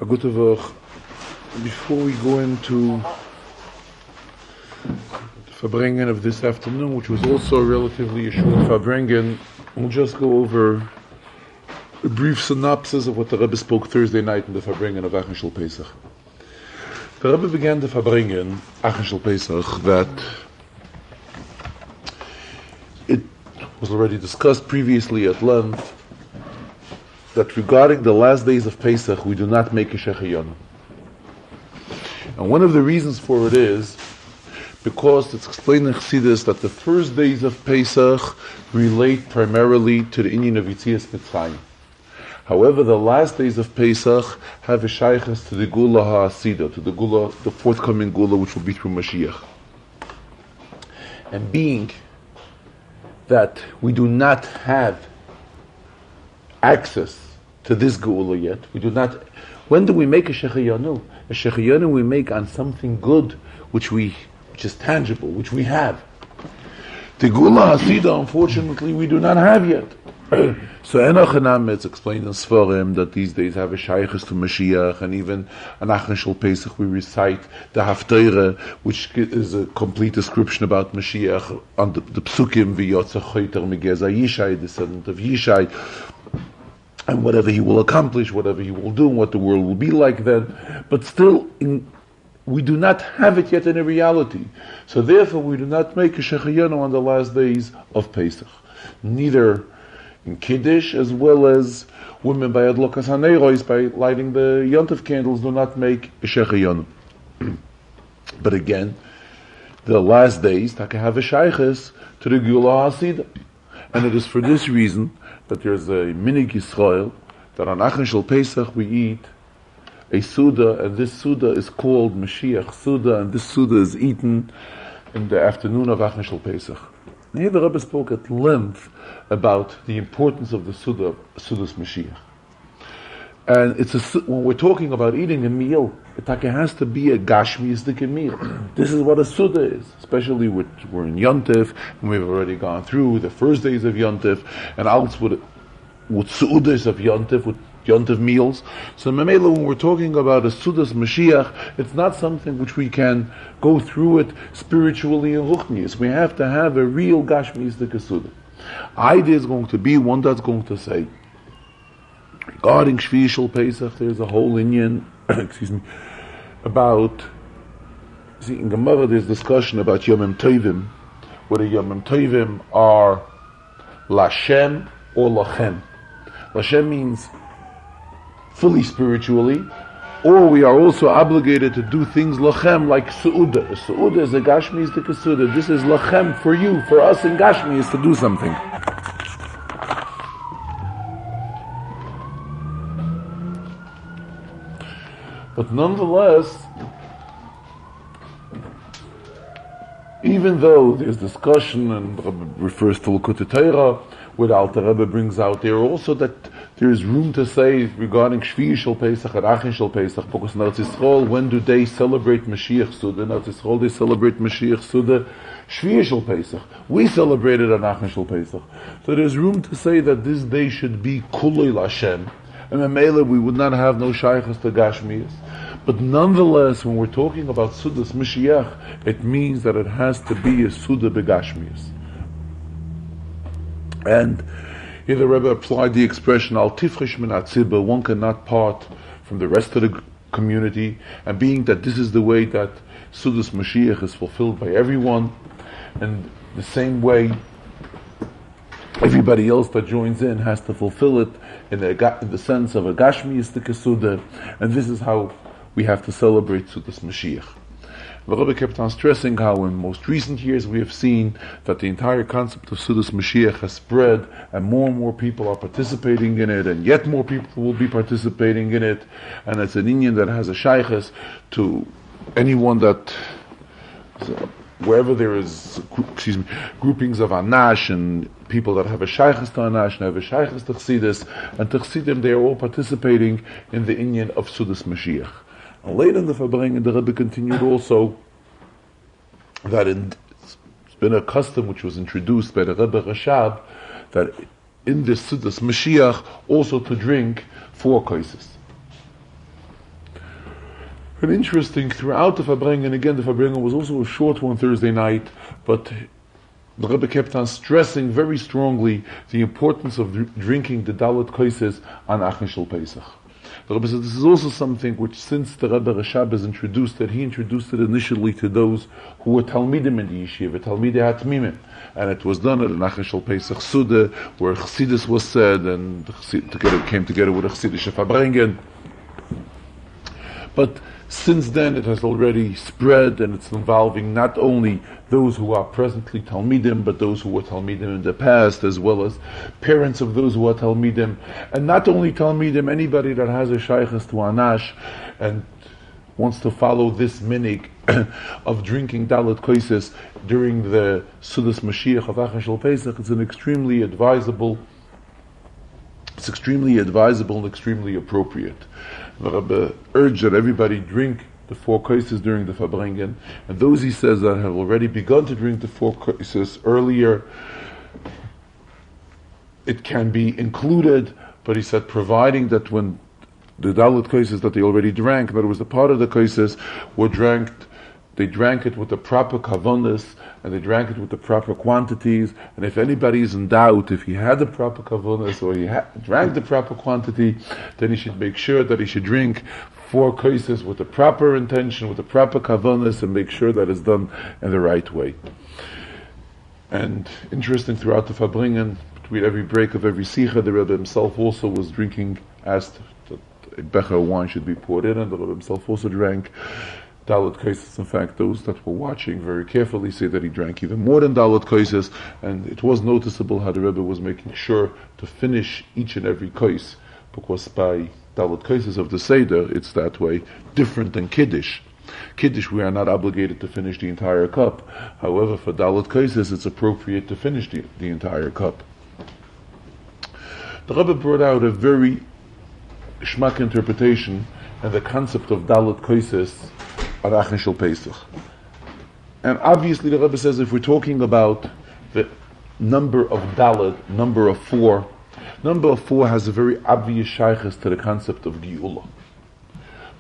Before we go into the Farbrengen of this afternoon, which was also relatively a short Farbrengen, we'll just go over a brief synopsis of what the Rebbe spoke Thursday night in the Farbrengen of Achashel Pesach. The Rebbe began the Farbrengen, Achashel Pesach, that it was already discussed previously at length that regarding the last days of Pesach, we do not make a Shechayonu. And one of the reasons for it is because it's explained in Chassidus that the first days of Pesach relate primarily to the Inyan of Yitzias Mitzrayim. However, the last days of Pesach have a shaykhs to the Gula HaAsida, to the Gula, the forthcoming Gula, which will be through Mashiach. And being that we do not have access to this Gula yet, we do not. When do we make a Shechayanu? A Shechayanu we make on something good, which is tangible, which we have. The Gula HaSida, unfortunately, we do not have yet. So Enochanam, it's explained in Sfarim that these days have a shaykhs to Mashiach, and even on Achashel Pesach we recite the Haftarah, which is a complete description about Mashiach on the Psukim, V'yotza Choyter Megeza Yishai, descendant of Yishai, and whatever he will accomplish, whatever he will do, what the world will be like then. But still, we do not have it yet in a reality. So therefore we do not make a Shechayanu on the last days of Pesach. Neither in Kiddush, as well as women by Adlokas HaNeiros, by lighting the Yontif candles, do not make a Shechayanu. But again, the last days, Taka have a Shaykhis to the Gula HaSida. And it is for this reason that there's a Minig Yisrael, that on Achashel Pesach we eat a Suda, and this Suda is called Mashiach Suda, and this Suda is eaten in the afternoon of Achashel Pesach. And here the Rebbe spoke at length about the importance of the Suda's Mashiach. And when we're talking about eating a meal, it has to be a Gashmiistic meal. This is what a Suda is, especially we're in Yontif, and we've already gone through the first days of Yontif, and else with Sudas of Yontif, with Yontif meals. So Mamela, when we're talking about a Sudas Mashiach, it's not something which we can go through it spiritually and ruchnius. We have to have a real Gashmiistic Suda. Idea is going to be one that's going to say, regarding Shvishal Pesach, there's a whole Inyan, about, in Gemara there's discussion about Yomim Tovim, whether Yomim Tovim are Lashem or Lachem. Lashem means fully spiritually, or we are also obligated to do things Lachem, like Su'uda. Su'uda is a Gashmi, is the Su'uda. This is Lachem for you, for us in Gashmi is to do something. But nonetheless, even though there's discussion, and Rebbe refers to L'Kutei Torah, where the Alter Rebbe brings out there also that there is room to say regarding Shvishal Pesach and Achashel Pesach, because in Eretz Yisrael, when do they celebrate Mashiach Suda? In Eretz Yisrael, they celebrate Mashiach Suda Shvishal Pesach. We celebrate it on Achashel Pesach. So there's room to say that this day should be Kulei Lashem. And in Mela, we would not have no Shaykhs to Gashmias. But nonetheless, when we're talking about Sudas Mashiach, it means that it has to be a Suda Begashmias. And here the Rebbe applied the expression, Al Tifresh Min Atzibah, one cannot part from the rest of the community, and being that this is the way that Sudas Mashiach is fulfilled by everyone, and the same way everybody else that joins in has to fulfill it in the sense of a Gashmiistic Suda, and this is how we have to celebrate Sudas Mashiach. The Rebbe kept on stressing how in most recent years we have seen that the entire concept of Sudas Mashiach has spread, and more people are participating in it, and yet more people will be participating in it, and it's an Inyan that has a shaykhs to anyone that, wherever there is, groupings of Anash, and people that have a shaykhs to Anash, and have a shaykhs to Chassidus, and to Chassidim, they are all participating in the Inyan of Sudas Mashiach. And later in the Farbrengen, the Rebbe continued also that it's been a custom which was introduced by the Rebbe Rashab, that in this Sudas Mashiach also to drink 4 kaises. And interesting, throughout the Farbrengen, again, the Farbrengen was also a short one Thursday night, but the Rebbe kept on stressing very strongly the importance of drinking the Dalet Koises on Achin Shel Pesach. The Rebbe said this is also something which, since the Rebbe Rashabes introduced it, he introduced it initially to those who were Talmidim in the Yeshiva, Talmidei HaTmimim. And it was done at an Achin Shel Pesach Suda, where Chassidus was said, and came together with a Chassidish Farbrengen. But since then it has already spread, and it's involving not only those who are presently Talmidim, but those who were Talmidim in the past, as well as parents of those who are Talmidim. And not only Talmidim, anybody that has a shaykhus to Anash and wants to follow this minig of drinking Dalet Koises during the Sudas Mashiach of Achin Shel Pesach, it's extremely advisable and extremely appropriate. The Rebbe urged that everybody drink the 4 koises during the Farbrengen, and those, he says, that have already begun to drink the 4 koises earlier, it can be included, but he said, providing that when the Dalet koises that they already drank, in other words, the part of the koises were drank, they drank it with the proper kavanas, and they drank it with the proper quantities. And if anybody is in doubt if he had the proper kavanas or he drank the proper quantity, then he should make sure that he should drink 4 koises with the proper intention, with the proper kavanas, and make sure that it's done in the right way. And interesting, throughout the Farbrengen, between every break of every sicha, the Rebbe himself also was drinking, asked that a becher of wine should be poured in, and the Rebbe himself also drank Dalet Koises. In fact, those that were watching very carefully say that he drank even more than Dalet Koises, and it was noticeable how the Rebbe was making sure to finish each and every kois, because by Dalet Koises of the Seder, it's that way, different than Kiddush. Kiddush, we are not obligated to finish the entire cup. However, for Dalet Koises, it's appropriate to finish the entire cup. The Rebbe brought out a very shmak interpretation and the concept of Dalet Koises on Achin Shel Pesach. And obviously the Rebbe says if we're talking about the number of Dalet, number of 4 has a very obvious shaykhus to the concept of Geula.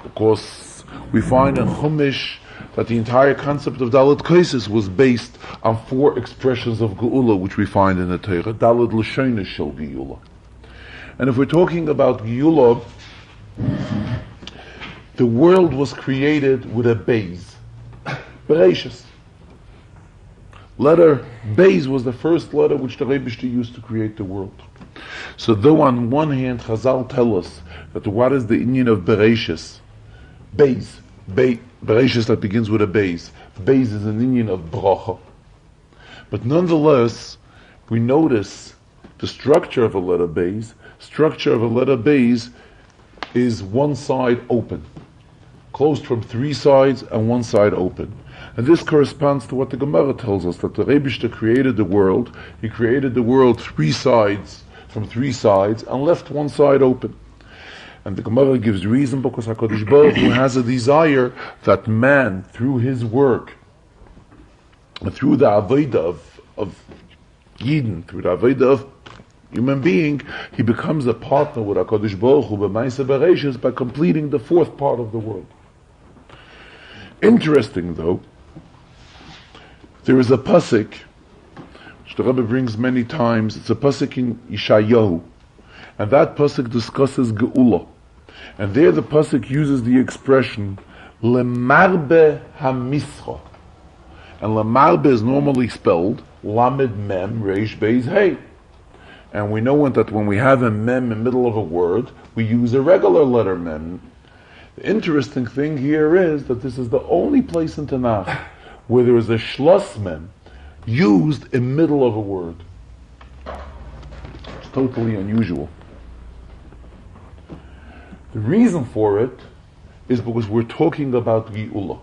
Because we find in Chumash that the entire concept of Dalet Koises was based on 4 expressions of Geula, which we find in the Torah, Dalet L'Shonos Shel Geula. And if we're talking about Geula, the world was created with a Beis, Bereshis. Letter Beis was the first letter which the Rebbe used to create the world. So though on one hand Chazal tell us that what is the inyan of Bereshis, Beis, Bereshis that begins with a Beis. Beis is an inyan of bracha. But nonetheless, we notice the structure of a letter Beis. Structure of a letter Beis is one side open, closed from 3 sides and 1 side open. And this corresponds to what the Gemara tells us, that the Rebbe created the world. He created the world 3 sides, from 3 sides, and left 1 side open. And the Gemara gives reason because HaKadosh Baruch Hu has a desire that man, through his work, through the Avodah of Yidden, through the Avodah of human being, he becomes a partner with HaKadosh Baruch Hu b'Maaseh Bereshis by completing the 4th part of the world. Interesting though, there is a pasuk which the Rebbe brings many times. It's a pasuk in Yeshayahu, and that pasuk discusses Geula. And there the pasuk uses the expression lemarbe hamischa, and lemarbe is normally spelled lamed mem reish beis hey. And we know that when we have a mem in the middle of a word, we use a regular letter mem. The interesting thing here is that this is the only place in Tanakh where there is a shlos mem used in the middle of a word. It's totally unusual. The reason for it is because we're talking about Geula.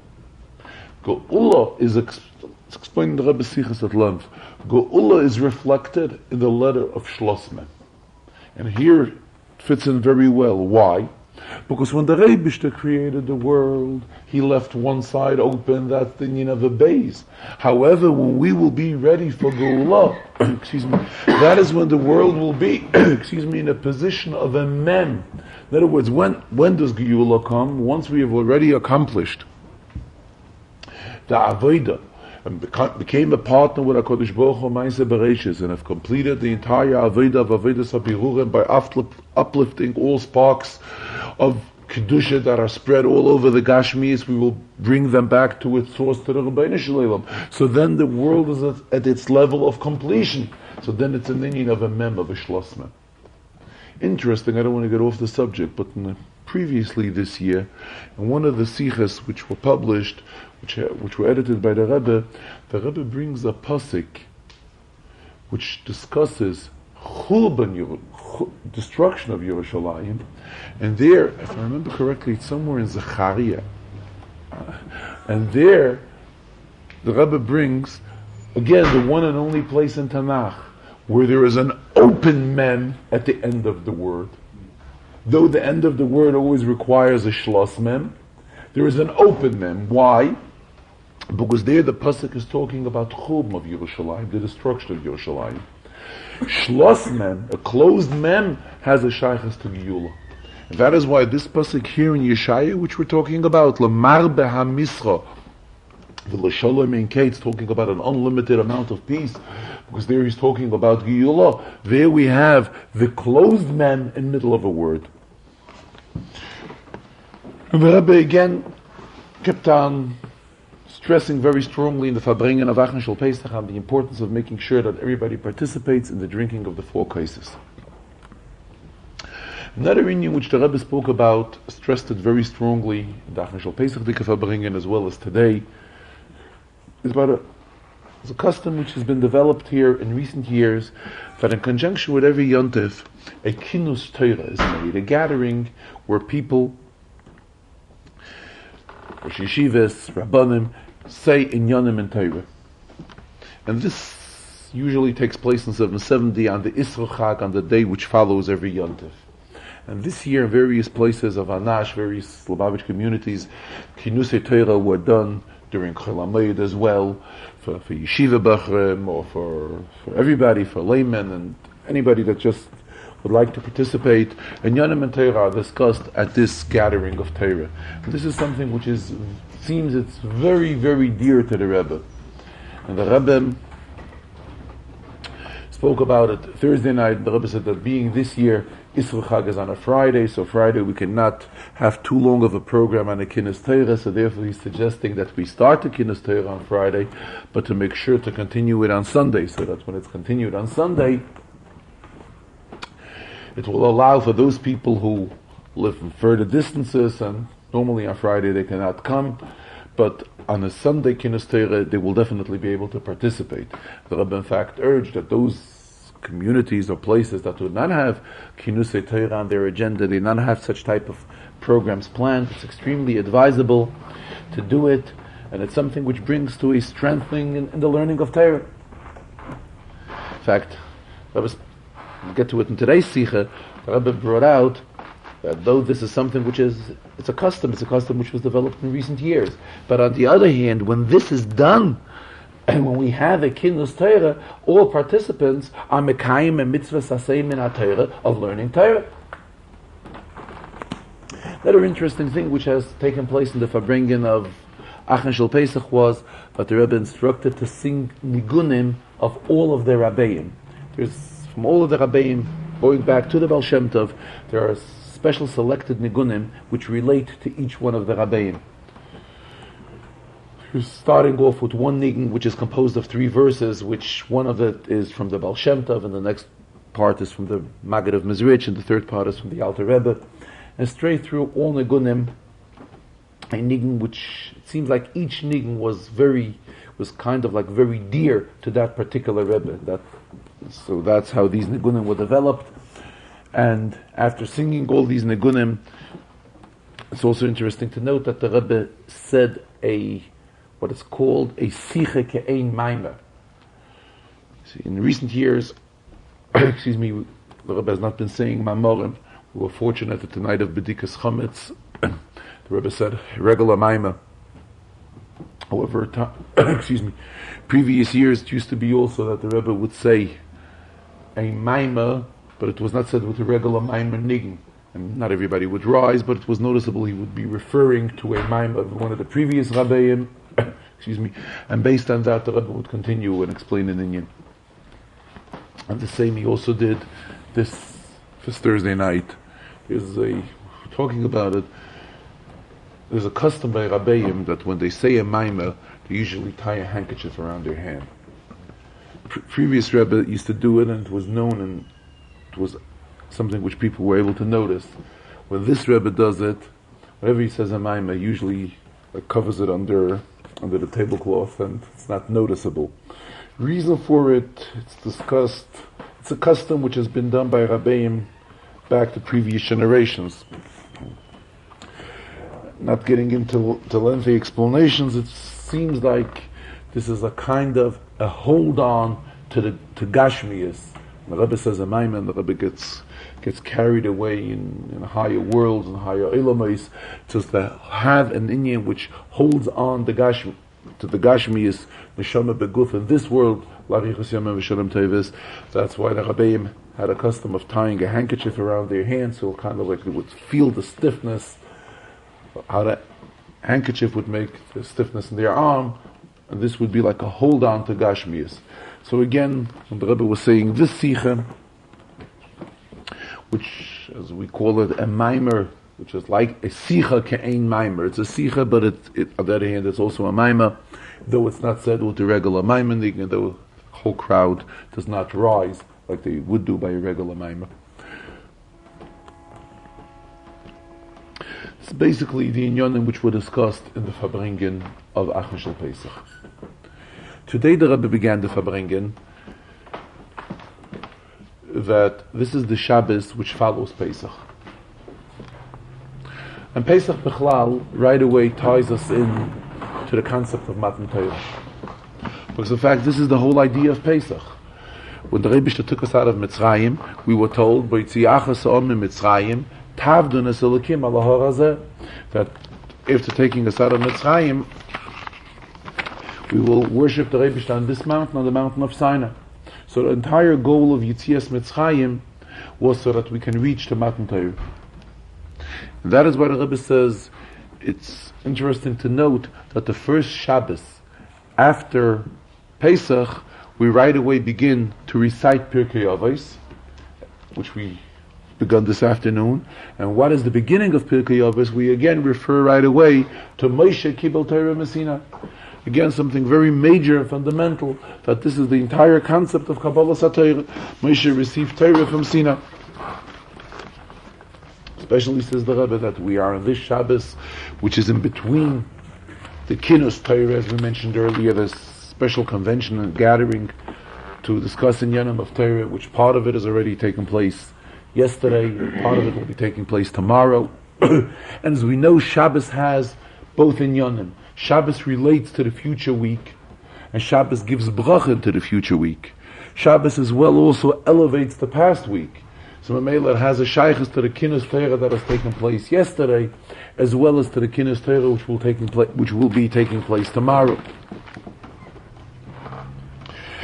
Geula is explained in the Rebbe Sichos at length. Geula is reflected in the letter of shlos mem. And here it fits in very well. Why? Because when the Rebbe created the world, he left one side open, that's the Yin of a base. However, when we will be ready for Geulah, that is when the world will be, in a position of a mem. In other words, when does Geulah come? Once we have already accomplished the Avodah, and became a partner with HaKadosh Baruch Hu Ma'aseh Bereishis, and have completed the entire Avodah of Avodas HaBirurim by uplifting all sparks of Kedusha that are spread all over the Gashmis, we will bring them back to its source, to the Rebbeinu Shalom. So then the world is at its level of completion. So then it's an Indian of a mem, of a shlossman. Interesting, I don't want to get off the subject, but previously this year, in one of the sichas which were published, which were edited by the Rebbe brings a pasuk which discusses destruction of Yerushalayim, and there, if I remember correctly, it's somewhere in Zechariah, and there the Rebbe brings again the one and only place in Tanakh where there is an open mem at the end of the word. Though the end of the word always requires a shlos mem, there is an open mem. Why? Because there the pasuk is talking about churban of Yerushalayim, the destruction of Yerushalayim. Shlos mem, a closed mem, has a shaychus to Geulah. And that is why this pasuk here in Yeshaya, which we're talking about, Lamar beHamisra, the L'Shalom in Kates, talking about an unlimited amount of peace, because there he's talking about Geulah. There we have the closed mem in the middle of a word. And the Rebbe again kept on stressing very strongly in the Farbrengen of Acharei Shel Pesach on the importance of making sure that everybody participates in the drinking of the 4 kaises. Another inyan which the Rebbe spoke about, stressed it very strongly in the Acharei Shel Pesach Farbrengen as well as today, is about it's a custom which has been developed here in recent years, that in conjunction with every Yontif, a kinus Torah is made, a gathering where people, Rosh Yeshivas, Rabbanim, say inyanim and Torah. And this usually takes place in 770 on the Isra Chag, on the day which follows every Yontif. And this year, in various places of Anash, various Lubavitch communities, kinusei Torah were done during Chol HaMoed as well, for Yeshiva Bachrim, or for everybody, for laymen, and anybody that just would like to participate. And Yanim and Torah are discussed at this gathering of Torah. And this is something which seems it's very, very dear to the Rebbe. And the Rebbe spoke about it Thursday night. The Rebbe said that being this year Isra Chag is on a Friday, so Friday we cannot have too long of a program on the Kinus Torah, so therefore he's suggesting that we start the Kinus Torah on Friday, but to make sure to continue it on Sunday, so that when it's continued on Sunday, it will allow for those people who live in further distances, and normally on Friday they cannot come, but on a Sunday Kinus Torah they will definitely be able to participate. The Rebbe in fact urged that those communities or places that do not have Kinusei Torah on their agenda, they not have such type of programs planned, it's extremely advisable to do it, and it's something which brings to a strengthening in the learning of Torah. In fact, we'll get to it in today's Sikha. The Rebbe brought out that though this is something which it's a custom which was developed in recent years, but on the other hand, when this is done, and when we have a Kinus Torah, all participants are Mekayim and Mitzvah Sasei Min HaTorah of learning Torah. Another interesting thing which has taken place in the Farbrengen of Acharei Shel Pesach was that the Rebbe instructed to sing Nigunim of all of the Rabbeim. There's, from all of the Rabbeim, going back to the Baal Shem Tov, there are special selected Nigunim which relate to each one of the Rabbeim. You're starting off with one nigun which is composed of 3 verses, which one of it is from the Baal Shem Tov, and the next part is from the Maggid of Mezrich, and the third part is from the Alter Rebbe. And straight through all nigunim, a nigun which it seems like each nigun was kind of like very dear to that particular Rebbe. So that's how these nigunim were developed. And after singing all these nigunim, it's also interesting to note that the Rebbe said what is called a siche ke'ein maimer. In recent years, the Rebbe has not been saying mamorim, We were fortunate that the night of Bedikas Chametz, the Rebbe said, regular maima. However, previous years it used to be also that the Rebbe would say a maima, but it was not said with a regular maima niggin. And not everybody would rise, but it was noticeable he would be referring to a maima of one of the previous Rabbeim, and based on that the Rebbe would continue and explain an inyan. And the same he also did this Thursday night. Talking about it, there's a custom by Rabbeim that when they say a maima, they usually tie a handkerchief around their hand. Previous Rebbe used to do it, and it was known, and it was something which people were able to notice. When this Rebbe does it, whenever he says a maima, usually covers it under the tablecloth, and it's not noticeable. Reason for it, it's discussed. It's a custom which has been done by Rabbeim back to previous generations. Not getting into lengthy explanations, it seems like this is a kind of a hold on to Gashmias. The Rebbe says a maimah, and the Rebbe gets carried away in higher worlds and higher ilamais, just to have an inyan which holds on to the Gashmias, neshama beguf in this world. That's why the Rabbeim had a custom of tying a handkerchief around their hand, so kind of like they would feel the stiffness, how the handkerchief would make the stiffness in their arm, and this would be like a hold on to Gashmias. So again, when the Rebbe was saying this Sicha, which, as we call it, a Maimer, which is like a Sicha ke'ein Maimer. It's a Sicha, but on the other hand, it's also a Maimer, though it's not said with the regular Maimer, and though the whole crowd does not rise like they would do by a regular Maimer. It's basically the inyanim which were discussed in the Farbrengen of Achashel Pesach. Today the Rebbe began the Farbrengen that this is the Shabbos which follows Pesach. And Pesach Bechlal right away ties us in to the concept of Matan Torah. Because in fact this is the whole idea of Pesach. When the Rebbe took us out of Mitzrayim, we were told, Mitzrayim, that after taking us out of Mitzrayim, we will worship the Rebbe on this mountain, on the mountain of Sinai. So the entire goal of Yitzias Mitzrayim was so that we can reach the Matan Torah. And that is why the Rebbe says it's interesting to note that the first Shabbos after Pesach, we right away begin to recite Pirkei Avos, which we begun this afternoon. And what is the beginning of Pirkei Avos? We again refer right away to Moshe Kibel Torah Messina. Again, something very major and fundamental, that this is the entire concept of Kabbalah Satayr. Moshe received Torah from Sinai. Especially says the Rebbe that we are on this Shabbos, which is in between the Kinus Torah, as we mentioned earlier, this special convention and gathering to discuss in Yanim of Torah, which part of it has already taken place yesterday, and part of it will be taking place tomorrow. And as we know, Shabbos has both in Yanim. Shabbos relates to the future week, and Shabbos gives bracha to the future week. Shabbos as well also elevates the past week. So Mamela has a shaykhus to the Kinus Torah that has taken place yesterday, as well as to the Kinus Torah which will be taking place tomorrow.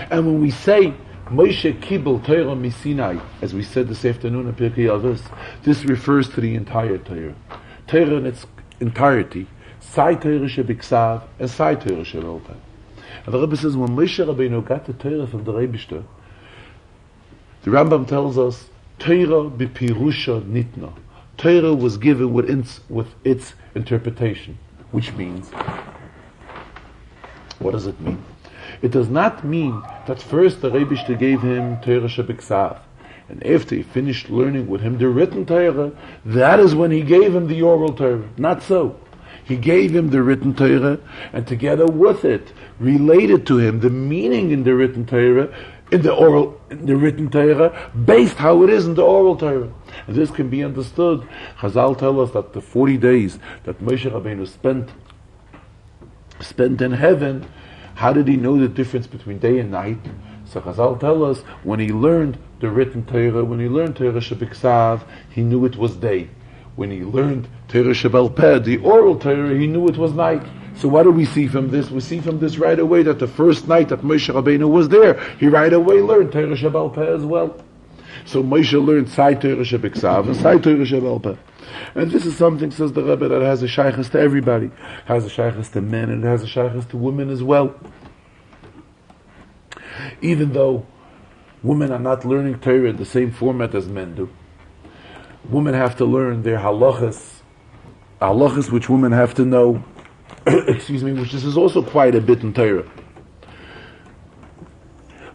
And when we say Moshe Kibel Torah Misinai, as we said this afternoon in Pirkei Avos, this refers to the entire Torah. Torah in its entirety, Sai Torah Shebiksav and Sai Torah Shebelta. And the Rebbe says when Moshe Rabbeinu got the Torah from the Rebbe, the Rambam tells us Torah b'pirusha nitna. Torah was given with its interpretation, which means, what does it mean? It does not mean that first the Rebbe gave him Torah Shebiksav, and after he finished learning with him the written Torah, that is when he gave him the oral Torah. Not so. He gave him the written Torah, and together with it, related to him the meaning in the written Torah, in the written Torah, based how it is in the oral Torah. And this can be understood. Chazal tell us that the 40 days that Moshe Rabbeinu spent in heaven, how did he know the difference between day and night? So Chazal tell us when he learned the written Torah. When he learned Torah Shebiksav, he knew it was day. When he learned Torah Shebal Peh, the oral Torah, he knew it was night. So what do we see from this? We see from this right away that the first night that Moshe Rabbeinu was there, he right away learned Torah Shebal Peh as well. So Moshe learned Sai Torah Shebiksav and Sai Torah Shebal Peh. And this is something, says the Rebbe, that has a shaykhus to everybody. It has a shaykhus to men and it has a shaykhus to women as well. Even though women are not learning Torah in the same format as men do, women have to learn their halachas which women have to know, excuse me, which this is also quite a bit in Torah.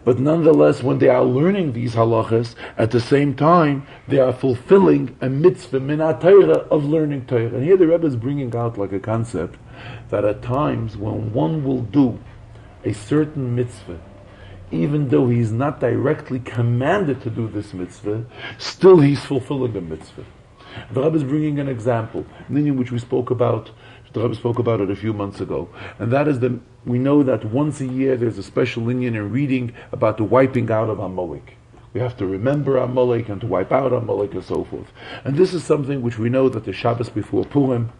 But nonetheless, when they are learning these halachas, at the same time, they are fulfilling a mitzvah min ha-Torah of learning Torah. And here the Rebbe is bringing out like a concept that at times when one will do a certain mitzvah, even though he's not directly commanded to do this mitzvah, still he's fulfilling a mitzvah. The Rebbe is bringing an example, an inyan which we spoke about. The Rebbe spoke about it a few months ago, and that is we know that once a year there's a special inyan in reading about the wiping out of Amalek. We have to remember Amalek and to wipe out Amalek and so forth. And this is something which we know that the Shabbos before Purim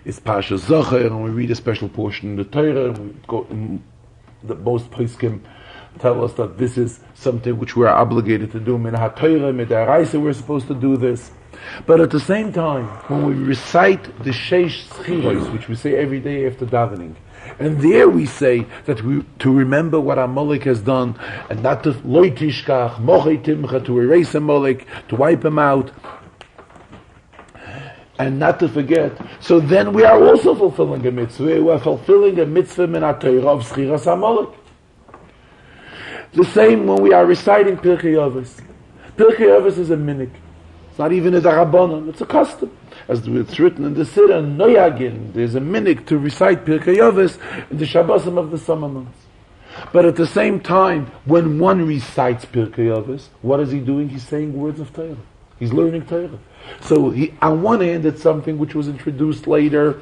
is Pasha Zacher, and we read a special portion in the Torah, and the most poskim tell us that this is something which we are obligated to do. Min ha-Torah, mid'araisa, we're supposed to do this. But at the same time, when we recite the Sheish Schiros, which we say every day after davening, and there we say that to remember what Amalek has done, and not to loitishkach, mochei timcha, to erase Amalek, to wipe him out, and not to forget. So then we are also fulfilling a mitzvah. We are fulfilling a mitzvah min ha-Torah of Schiras Amalek. The same when we are reciting Pirkei Avos. Pirkei Avos is a minik. It's not even a darabanan, it's a custom. As it's written in the Siddur, Noyagin, there's a minik to recite Pirkei Avos in the Shabbosim of the summer months. But at the same time, when one recites Pirkei Avos, what is he doing? He's saying words of Torah. He's learning Torah. So on one hand, it's something which was introduced later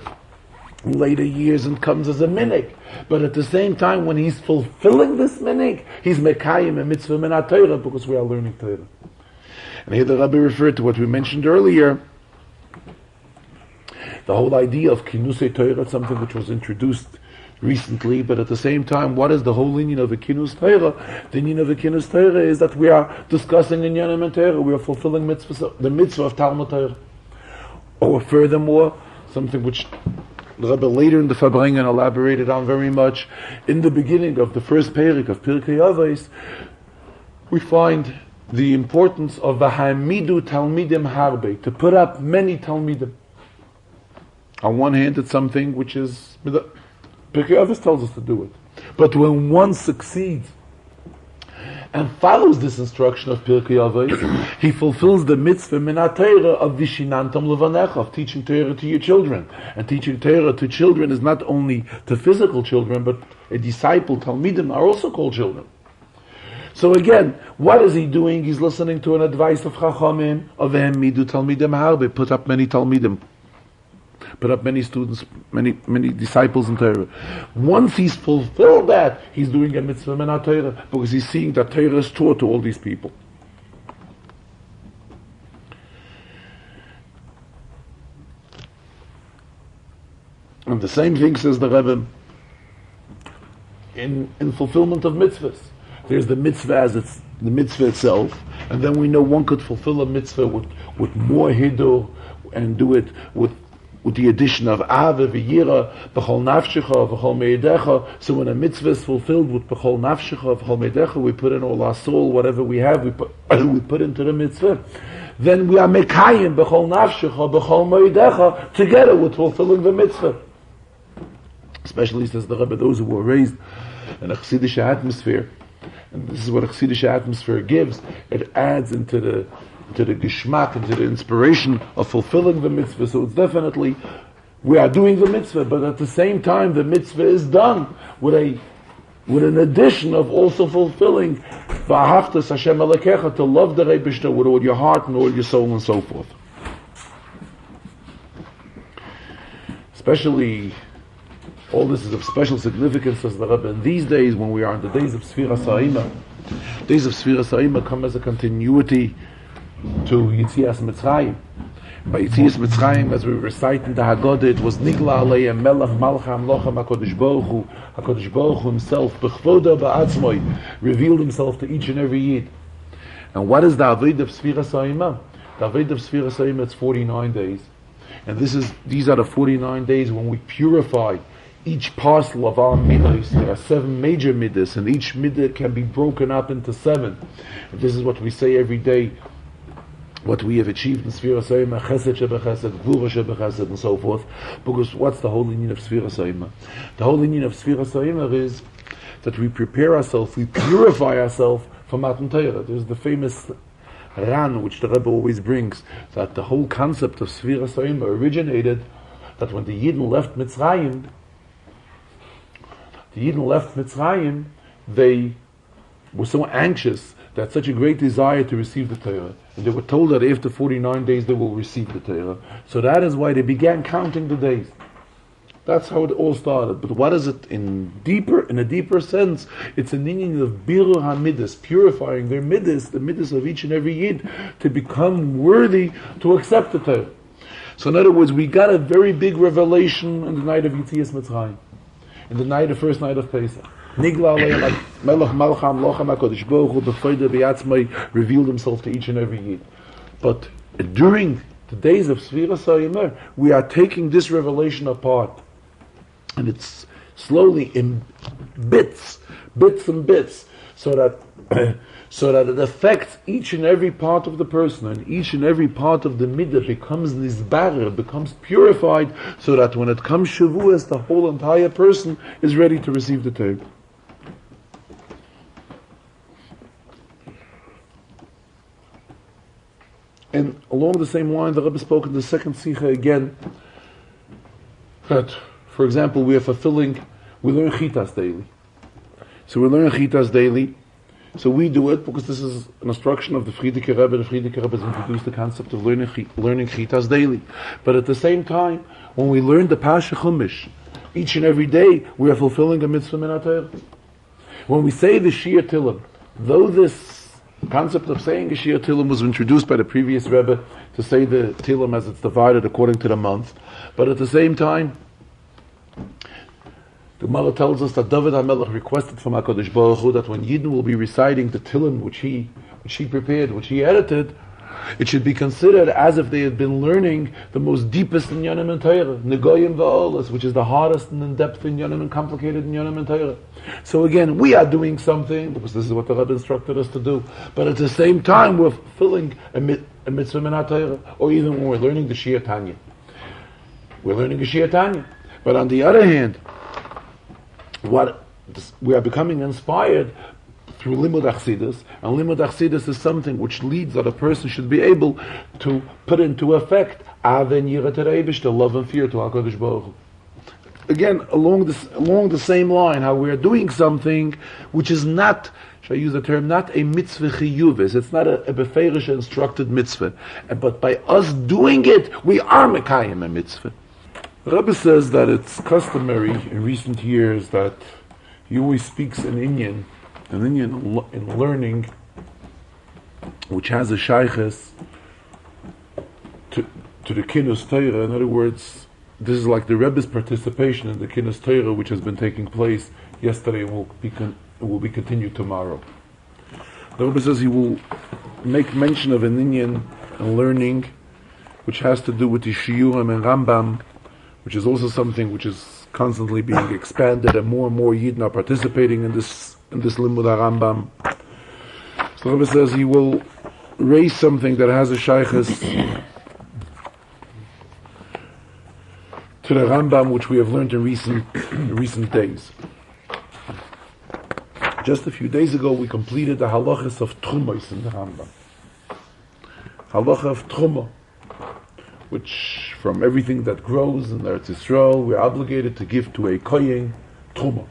years and comes as a minik. But at the same time, when he's fulfilling this minik, he's mekayim a mitzvah min ha-Torah because we are learning Torah. And here the Rabbi referred to what we mentioned earlier, the whole idea of kinusei Torah, something which was introduced recently, but at the same time, what is the whole inyan of a kinus Torah? The inyan of a kinus Torah is that we are discussing inyanim and Torah, we are fulfilling the mitzvah of Talmud Torah. Or furthermore, something which the Rebbe later in the Farbrengen elaborated on very much, in the beginning of the first perik of Pirkei Avos, we find the importance of v'ha'amidu talmidim harbe, to put up many talmidim. On one hand, it's something which is, Pirkei Avos tells us to do it. But when one succeeds and follows this instruction of Pirkei Avos, he fulfills the mitzvah min ha-Torah of vishinantam levanecha, of teaching Torah to your children. And teaching Torah to children is not only to physical children, but a disciple, talmidim, are also called children. So again, what is he doing? He's listening to an advice of Chachamim, of midu talmidim harbe, put up many talmidim, put up many students, many disciples in Torah. Once he's fulfilled that, he's doing a mitzvah min ha-Torah, because he's seeing that Torah is taught to all these people. And the same thing says the Rebbe in fulfillment of mitzvahs. There's the mitzvah as it's the mitzvah itself, and then we know one could fulfill a mitzvah with more hidur and do it with the addition of ave v'yira b'chol nafshecha v'chol meidecha. So when a mitzvah is fulfilled with b'chol nafshecha v'chol meidecha, we put in all our soul, whatever we have, we put into the mitzvah. Then we are mekayim b'chol nafshecha b'chol meidecha together with fulfilling the mitzvah. Especially, says the Rebbe, those who were raised in a Chassidish atmosphere, and this is what a Chassidish atmosphere gives. It adds into the geschmack, into the inspiration of fulfilling the mitzvah. So it's definitely, we are doing the mitzvah, but at the same time, the mitzvah is done with an addition of also fulfilling v'ahavtas Hashem Elokecha, to love the Rebbeinu with all your heart and all your soul and so forth. Especially, all this is of special significance, as the Rebbe, in these days when we are in the days of Sfiras Ha'ima, Days of Sfiras Ha'ima come as a continuity to Yitzias Mitzrayim. By Yitzias Mitzrayim, as we recite in the Haggadah, it was Nigla Aleim Melech Malcham Lochem HaKadosh Baruch Hu. HaKadosh Baruch Hu himself, B'chvoda Ba'atzmoi, revealed himself to each and every Yid. And what is the Avodah of Sfiras Ha'ima? The Avodah of Sfiras Ha'ima, it's 49 days. And these are the 49 days when we purify each parcel of our middos. There are 7 major middos, and each middah can be broken up into 7. And this is what we say every day, what we have achieved in Sfiras Ha'ima, Chesed Shebechesed, Gvura Shebechesed, and so forth. Because what's the whole meaning of Sfiras Ha'ima? The whole meaning of Sfiras Ha'ima is that we prepare ourselves, we purify ourselves for Matan Torah. There's the famous Ran, which the Rebbe always brings, that the whole concept of Sfiras Ha'ima originated that when the Yidden left Mitzrayim, they were so anxious, they had such a great desire to receive the Torah. And they were told that after 49 days they will receive the Torah. So that is why they began counting the days. That's how it all started. But what is it in a deeper sense? It's a meaning of Birur HaMiddas, purifying their middas, the middas of each and every Yid, to become worthy to accept the Torah. So in other words, we got a very big revelation in the night of Yitzias Mitzrayim, in the first night of Pesach. Nigla Aleim Melech Malcham Lochem HaKadosh Baruch Hu B'chvoda B'atzmoi revealed himself to each and every Yid. But during the days of Sfiras Ha'ima, we are taking this revelation apart. And it's slowly in bits and bits, so that it affects each and every part of the person, and each and every part of the midah becomes nisbarer, becomes purified, so that when it comes Shavuos, the whole entire person is ready to receive the Torah. And along the same line, the Rebbe spoke in the second Sikha again, that, for example, we learn Chitas daily. So we learn Chitas daily. So we do it because this is an instruction of the Frierdiker Rebbe. The Frierdiker Rebbe has introduced the concept of learning Chitas daily. But at the same time, when we learn the Pasha Chumash, each and every day, we are fulfilling a mitzvah min HaTorah. When we say the Shir Tilim, though this concept of saying a Shir Tilim was introduced by the previous Rebbe to say the Tilim as it's divided according to the month, but at the same time, the Gemara tells us that David HaMelech requested from HaKadosh Baruch Hu that when Yidden will be reciting the Tilim which he prepared, which he edited, it should be considered as if they had been learning the most deepest in Yonim and Torah, Negoyim Va'olas, which is the hardest and in-depth in Yonim and complicated in Yonim and Torah. So again, we are doing something, because this is what the Rebbe instructed us to do, but at the same time we're fulfilling a mitzvah min HaTorah, or even when we're learning the Shir Tanya. We're learning the Shir Tanya. But on the other hand, we are becoming inspired through Limud Achsidus, and Limud Achsidus is something which leads that a person should be able to put into effect Aven Yirat HaReibish, the love and fear to HaKadosh Baruch Hu. Again, along the same line, how we are doing something which is not, shall I use the term, not a mitzvah chiyuvis, it's not a beferish instructed mitzvah, but by us doing it, we are mekayim a mitzvah. The Rebbe says that it's customary in recent years that he always speaks in Inyan in learning, which has a shayches to the Kinus Torah. In other words, this is like the Rebbe's participation in the Kinus Torah, which has been taking place yesterday and will be continued tomorrow. The Rebbe says he will make mention of an Inyan and learning, which has to do with the Shiyurim and Rambam, which is also something which is constantly being expanded, and more Yidden are participating in this Limud HaRambam. So the Rebbe says he will raise something that has a shaykhus to the Rambam, which we have learned in recent days. Just a few days ago, we completed the halachas of Trumos in the Rambam. Halacha of Truma, which from everything that grows in Eretz Yisrael, we're obligated to give to a kohen Truma.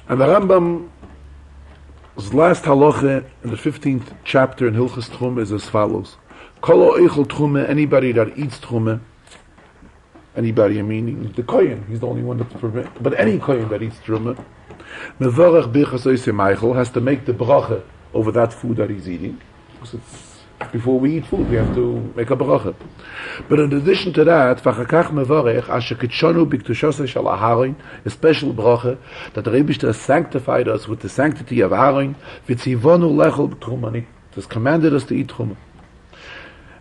And the Rambam's last halacha in the 15th chapter in Hilchas Truma is as follows: Kol ha'oichel Truma, anybody that eats Truma, anybody, meaning the kohen, he's the only one that's permitted, but any kohen that eats Truma, Mevorach birchas oisei Michael has to make the bracha over that food that he's eating. Because before we eat food, we have to make a bracha. But in addition to that, v'chakach mevorach asher kitshonu b'ktushosei shel Aharon, a special bracha that the Rebbe has sanctified us with the sanctity of Aharon, v'tzivonu lechol b'truma, and he has commanded us to eat truma.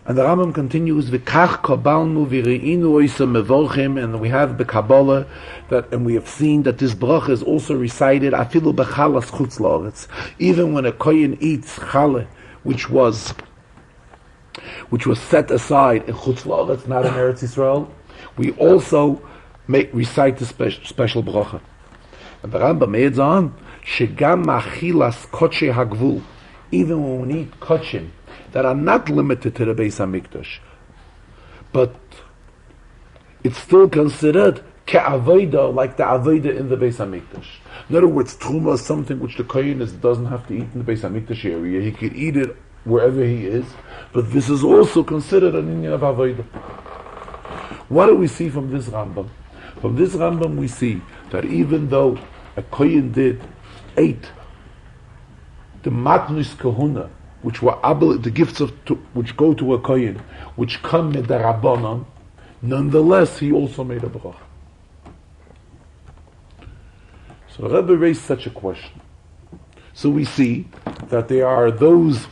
And the Rambam continues, v'kach kabalnu v're'inu oisa mevorchim, and we have the Kabbalah that, and we have seen that this bracha is also recited afilu b'chalas chutz la'aretz, even when a kohen eats challah, which was set aside in chutz la'aretz, not in Eretz Yisrael, we also recite the special bracha. And the Rambam adds on, shegam machilas kodshe hagvul, even when we eat kodshim that are not limited to the Beis HaMikdash, but it's still considered ke'avodah, like the avodah in the Beis HaMikdash. In other words, truma is something which the kohen doesn't have to eat in the Beis HaMikdash area. He could eat it wherever he is, but this is also considered an inyan of avodah. What do we see from this Rambam? From this Rambam we see that even though a kohen ate the matnus kahuna, which were the gifts which go to a kohen, which come with the rabbanon, nonetheless he also made a bracha. So the Rebbe raised such a question. So we see that there are those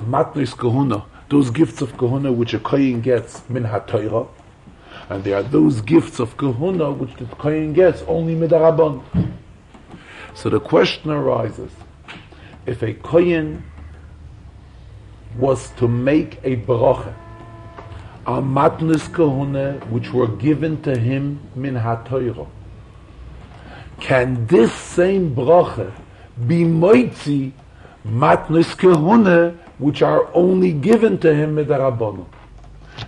matnus kahuna, those gifts of kahuna which a kohen gets min ha-Torah, and there are those gifts of kahuna which the kohen gets only min ha-Rabban. So the question arises, if a kohen was to make a bracha on matnus kahuna which were given to him min ha-Torah, can this same bracha be moitzi matnus kahuna which are only given to him min ha-Rabbanon?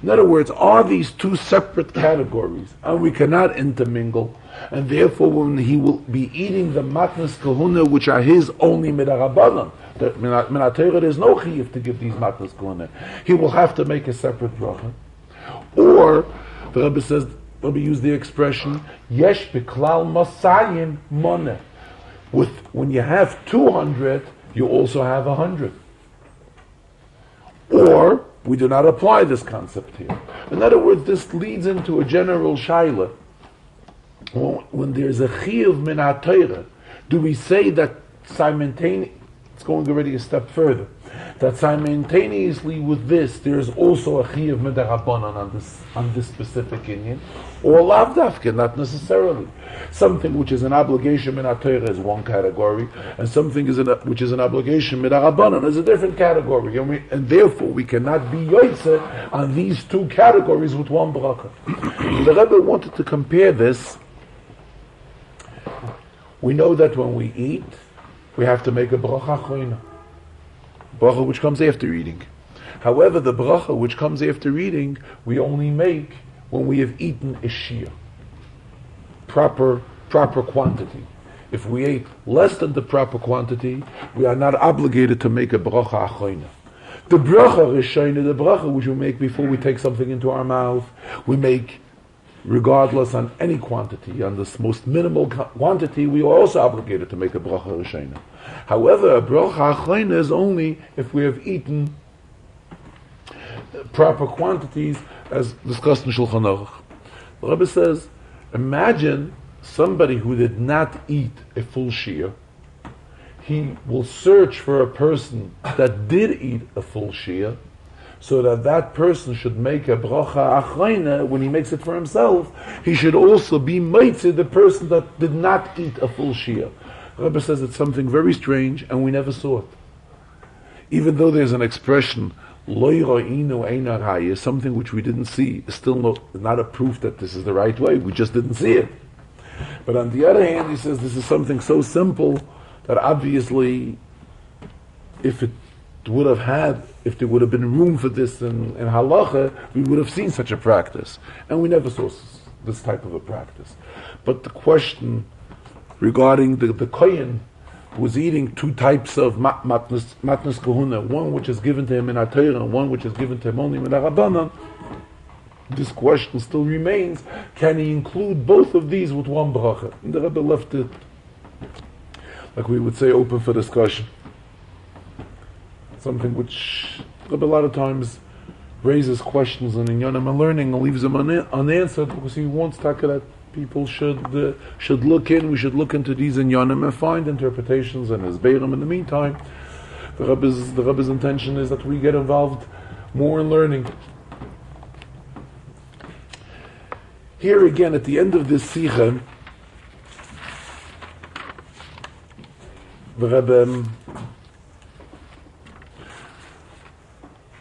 In other words, are these two separate categories, and we cannot intermingle, and therefore when he will be eating the matnus kahuna which are his only min ha-Rabbanon, that min ha-Torah there's no chiyuv to give these matnus kahuna, he will have to make a separate bracha. Or the Rebbe says, Rebbe used the expression yesh beklal masayim moneh. When you have 200, you also have 100. Or we do not apply this concept here. In other words, this leads into a general shaila. When there's a chiyuv min ha-Torah, do we say that simultaneously, it's going already a step further, that simultaneously with this, there's also a chiyuv min ha-Rabbanon on this specific inyan, or lav dafka, not necessarily. Something which is an obligation min ha-Torah is one category, and something which is an obligation min ha-Rabbanon is a different category, and therefore we cannot be yoytze on these two categories with one bracha. The Rebbe wanted to compare this. We know that when we eat, we have to make a bracha achroina, bracha which comes after eating. However, the bracha which comes after eating, we only make when we have eaten a shia, proper quantity. If we ate less than the proper quantity, we are not obligated to make a bracha achroina. The bracha rishayna, the bracha which we make before we take something into our mouth, we make regardless on any quantity, on this most minimal quantity, we are also obligated to make a bracha rishayna. However, a bracha achroina is only if we have eaten proper quantities, as discussed in Shulchan Aruch. The Rebbe says, imagine somebody who did not eat a full shia. He will search for a person that did eat a full shia, so that person should make a bracha achroina. When he makes it for himself, he should also be meitzeh the person that did not eat a full shia. The Rebbe says it's something very strange, and we never saw it. Even though there's an expression, lo yira'inu ein haraya, something which we didn't see, is still not a proof that this is the right way. We just didn't see it. But on the other hand, he says this is something so simple that obviously, if there would have been room for this in halacha, we would have seen such a practice. And we never saw this type of a practice. But the question regarding the kohen who was eating two types of matnus kahuna, one which is given to him in ha-Torah and one which is given to him only in ha-Rabbanan, this question still remains, can he include both of these with one bracha? And the Rebbe left it like we would say, open for discussion. Something which a lot of times raises questions in Inyanim and learning and leaves them unanswered, because he wants that people should look in. We should look into these Inyanim and find interpretations and Hezberim. In the meantime, the Rebbe's intention is that we get involved more in learning. Here again, at the end of this Sikha, the Rebbe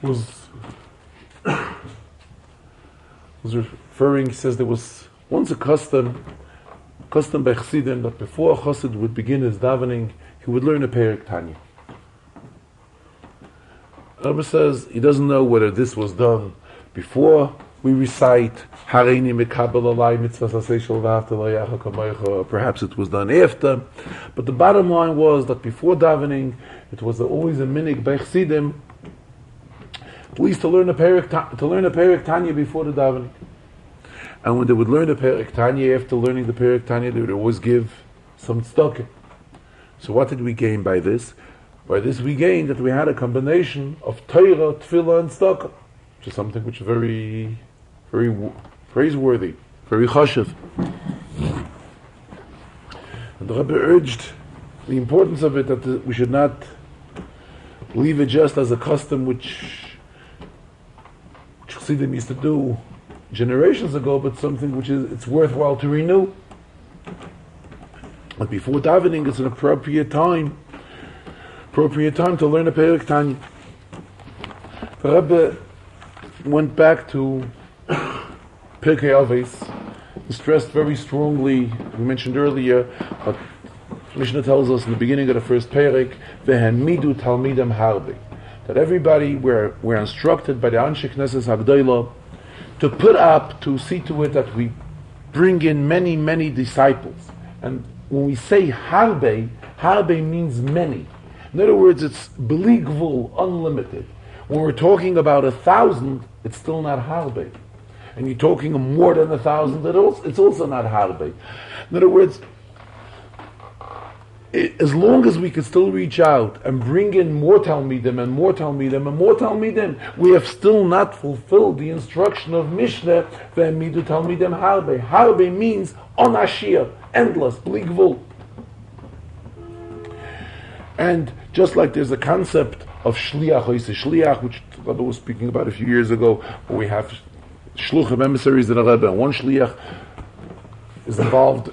was referring, he says there was once a custom by Chassidim that before a Chassid would begin his davening, he would learn a Perek Tanya. The Rebbe says he doesn't know whether this was done before we recite Hareini Mekabel Alai Mitzvah Sasei Shel V'ahavta L'Reacha Kamocha, or perhaps it was done after. But the bottom line was that before davening, it was always a minig by Chassidim, at least to learn a Perek Tanya before the davening. And when they would learn the Perek Tanya, after learning the Perek Tanya, they would always give some tzedakah. So what did we gain by this? By this we gained that we had a combination of Torah, Tefillah, and tzedakah, which is something which is very, very praiseworthy, very chashuv. And the Rebbe urged the importance of it, that we should not leave it just as a custom which Chassidim used to do generations ago, but something which it's worthwhile to renew. But before davening, it's an appropriate time to learn a Perek Tanya. The Rebbe went back to Pirkei Avos and stressed very strongly, we mentioned earlier, but Mishnah tells us in the beginning of the first Perek, V'hemidu Talmidem Harbe, that everybody, we're instructed by the Anshe Knesses Hagdolah to see to it that we bring in many, many disciples. And when we say Harbe means many. In other words, it's beligvul, unlimited. When we're talking about 1,000, it's still not Harbe. And you're talking more than 1,000, it's also not Harbe. In other words, as long as we can still reach out and bring in more Talmidim and more Talmidim and more Talmidim, we have still not fulfilled the instruction of Mishnah, Ve'emidu Talmidim Harbe. Harbe means onashir, endless, bligvul. And just like there's a concept of shliach, which the Rebbe was speaking about a few years ago, where we have shluchim, emissaries in a Rebbe, and one shliach is involved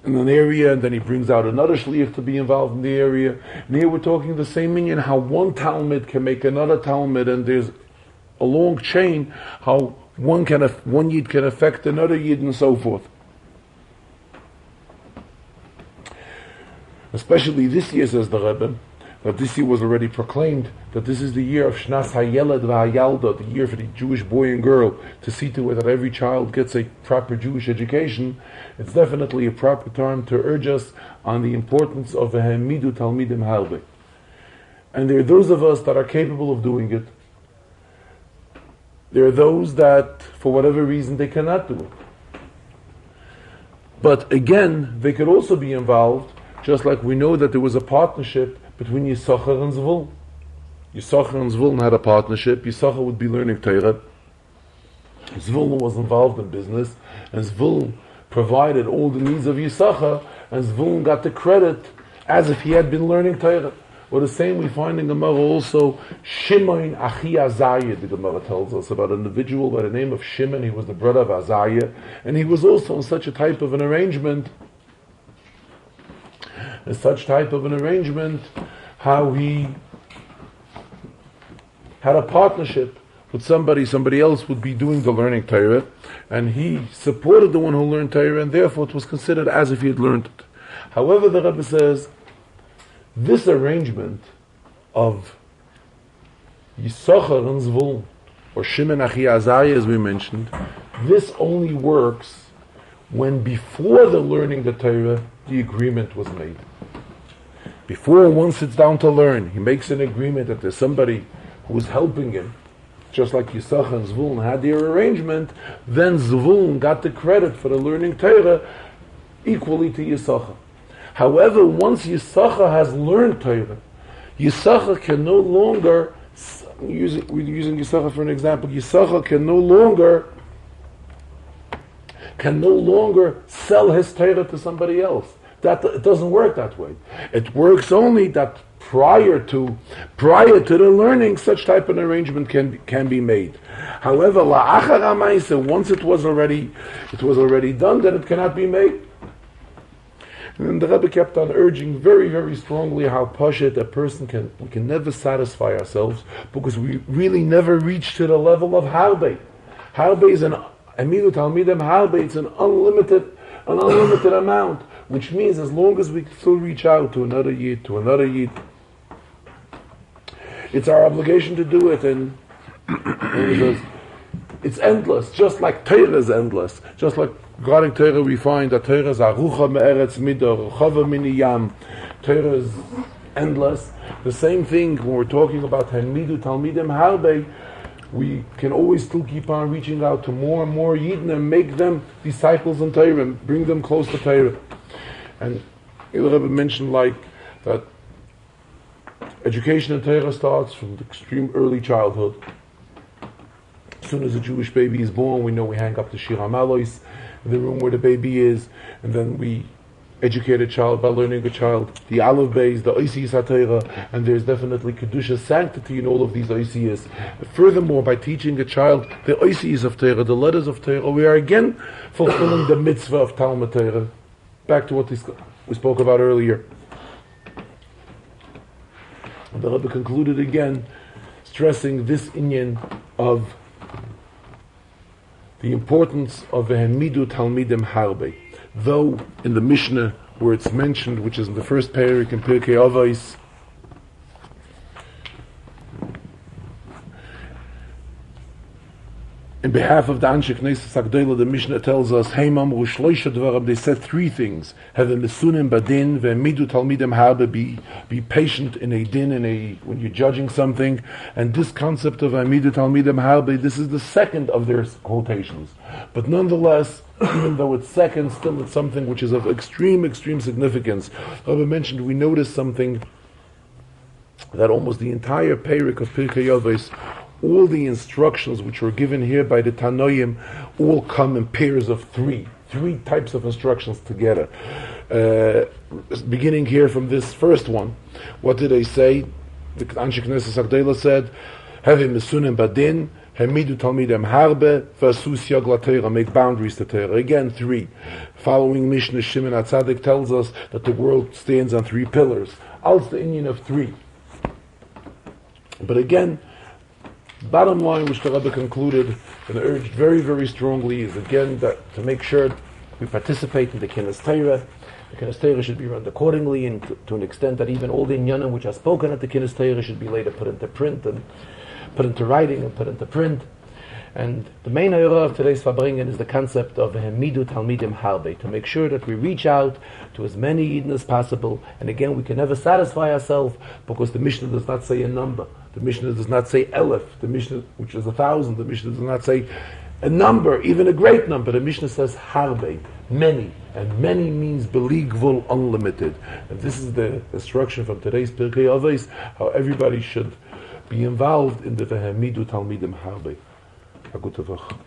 in an area, and then he brings out another shliach to be involved in the area. And here we're talking the same minyan, how one Talmud can make another Talmud, and there's a long chain, how one Yid can affect another Yid, and so forth. Especially this year, says the Rebbe, that this year was already proclaimed that this is the year of Shnas HaYeled VaHayalda, the year for the Jewish boy and girl, to see to it that every child gets a proper Jewish education. It's definitely a proper time to urge us on the importance of V'hemidu Talmidim Harbe. And there are those of us that are capable of doing it. There are those that, for whatever reason, they cannot do it. But again, they could also be involved, just like we know that there was a partnership between Yisachar and Zvul. Yisachar and Zvul had a partnership. Yisachar would be learning Torah. Zvul was involved in business, and Zvul provided all the needs of Yisachar, and Zvul got the credit as if he had been learning Torah. Or the same we find in Gemara also, Shimon Achi Azariah, the Gemara tells us about an individual by the name of Shimon. He was the brother of Azariah, and he was also in such a type of an arrangement, how he had a partnership with somebody else would be doing the learning Torah, and he supported the one who learned Torah, and therefore it was considered as if he had learned it. However, the Rebbe says, this arrangement of Yisachar and Zvul, or Shimon Achi Azariah as we mentioned, this only works when before the learning the Torah, the agreement was made. Before one sits down to learn, he makes an agreement that there's somebody who is helping him, just like Yisachar and Zvulun had their arrangement. Then Zvulun got the credit for the learning Torah equally to Yisachar. However, once Yisachar has learned Torah, Yisachar can no longer, we're using Yisachar for an example, Yisachar can no longer sell his Torah to somebody else. It doesn't work that way. It works only that prior to the learning, such type of an arrangement can be made. However, la'achar ha'maaseh, once it was already done, then it cannot be made. And then the Rebbe kept on urging very, very strongly how pashut we can never satisfy ourselves because we really never reach to the level of harbe. Harbe is an amidu talmidem harbe. It's an unlimited amount, which means as long as we still reach out to another yid, it's our obligation to do it, and it's endless, just like Torah is endless. Just like regarding Torah, we find that Torah is arucha me'eretz midor, chava mini yam. Torah is endless. The same thing when we're talking about Hamidu Talmidim Harbe, we can always still keep on reaching out to more and more Yidden and make them disciples in Torah and bring them close to Torah. And the Rebbe mentioned like that education in Torah starts from the extreme early childhood. As soon as a Jewish baby is born, we know we hang up the Shir HaMalois in the room where the baby is, and then we educate a child by learning a child the Aleph Beis, the Oisiyas HaTorah, and there's definitely Kedusha, sanctity in all of these Oisiyas. Furthermore, by teaching a child the Oisiyas of Torah, the letters of Torah, we are again fulfilling the mitzvah of Talmud Torah. Back to what we spoke about earlier. And the Rebbe concluded again, stressing this inyan of the importance of the Hamidu Talmidim Harbe. Though in the Mishnah where it's mentioned, which is in the first parak in Pirkei Avos, in behalf of the Anshe Knesset Agdola, the Mishnah tells us, Hey Mamru Shloisha Dvarim, they said three things. Have a Mesunim Badin, Ve'emidu Talmidim Harbe, be patient in a din, when you're judging something. And this concept of Emidu Talmidim Harbe, this is the second of their quotations. But nonetheless, even though it's second, still it's something which is of extreme significance. Rabbi mentioned, we noticed something that almost the entire parak of Pirkei Avos, all the instructions which were given here by the Tanoim, all come in pairs of three types of instructions together. Beginning here from this first one, what did they say? The Anshe Knesset Agdola said, Havim Mesunim Badin, Hamidu Talmidem Harbe, Vasus Yagla Torah, make boundaries to Torah. Again, three. Following Mishnah Shimon HaTzadik tells us that the world stands on three pillars. Als the Indian of three. But again, bottom line, which the Rebbe concluded and urged very, very strongly, is again that to make sure we participate in the Kinnis Torah. The Kinnis Torah should be run accordingly, and to an extent that even all the inyanim which are spoken at the Kinnis Torah should be later put into print and put into writing and put into print. And the main idea of today's Farbrengen is the concept of Hamidu Talmidim Harbe, to make sure that we reach out to as many Yidden as possible. And again, we can never satisfy ourselves because the Mishnah does not say a number. The Mishnah does not say Elef, the Mishnah, which is 1,000. The Mishnah does not say a number, even a great number. The Mishnah says Harbe, many. And many means beligvul, unlimited. And this is the instruction from today's Pirkei Avos, how everybody should be involved in the Hamidu Talmidim Harbe. A gute Woche.